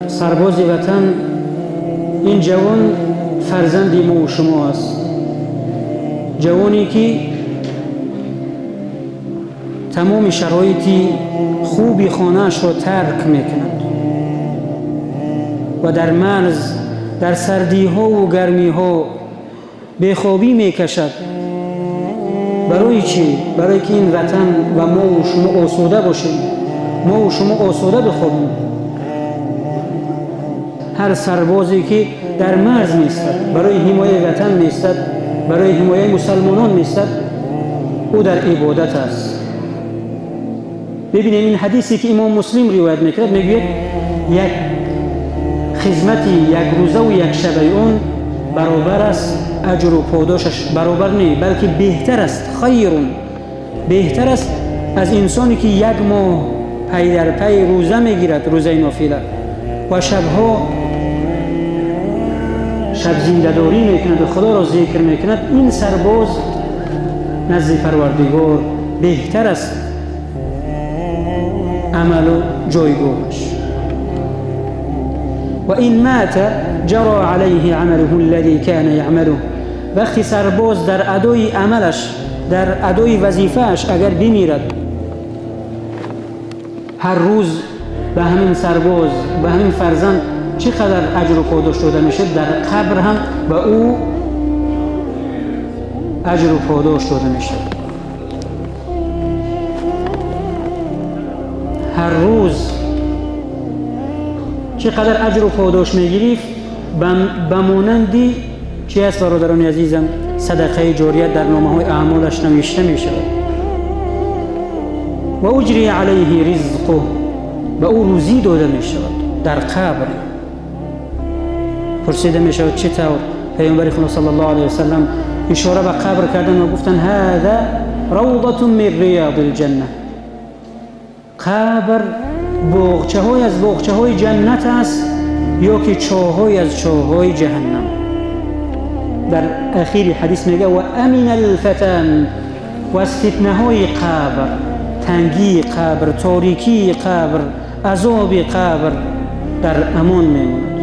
سرباز وطن این جوان فرزندی ما و شما است. جوانی که تمام شرایطی خوبی خانه‌اش را ترک میکند و در مرز در سردی ها و گرمی ها بیخوابی میکشد. برای چی؟ برای که این وطن و ما و شما آسوده باشیم، ما و شما آسوده بخوابیم. هر سربازی که در مرز میستد، برای حمایت وطن میستد، برای حمایت مسلمانان میستد، او در عبادت است. ببینید این حدیثی که امام مسلم روایت میکرد میگوید یک خدمتی یک روزه و یک شب اون برابر است، اجر و پاداشش برابر نه بلکه بهتر است، خیرون بهتر است از انسانی که یک ماه پی در پی روزه میگیرد، روزه نافله، و شبها شب زنده‌داری میکند و خدا را ذکر میکند. این سرباز نزد پروردگار بهتر است عمل و جایگاهش. و این مات جرى علیه عمله الذي كان یعمله. وقتی سرباز در ادای عملش، در ادای وظیفهش اگر بمیرد، هر روز به همین سرباز، به همین فرزند چقدر اجر و پاداش داده میشه، در قبر هم به او اجر و پاداش داده میشه. هر روز چقدر اجر و پاداش میگیری به مانندی چی است برادران عزیزم؟ صدقه جاریه در نامه های اعمالش نوشته میشه. و اجری علیه رزقه، به او روزی داده میشه. در قبر پرسیده میشه چطور؟ پیامبر خدا صلی الله علیه و سلم اشاره به قبر کردن و گفتن هذا روضة من ریاض الجنه. قبر باغچه های از باغچه های جنت است یا که چاهای از چاهای جهنم. در اخیر حدیث میگه و امن الفتن، و از فتنه های قبر، تنگی قبر، تاریکی قبر، عذاب قبر در امان میمونه.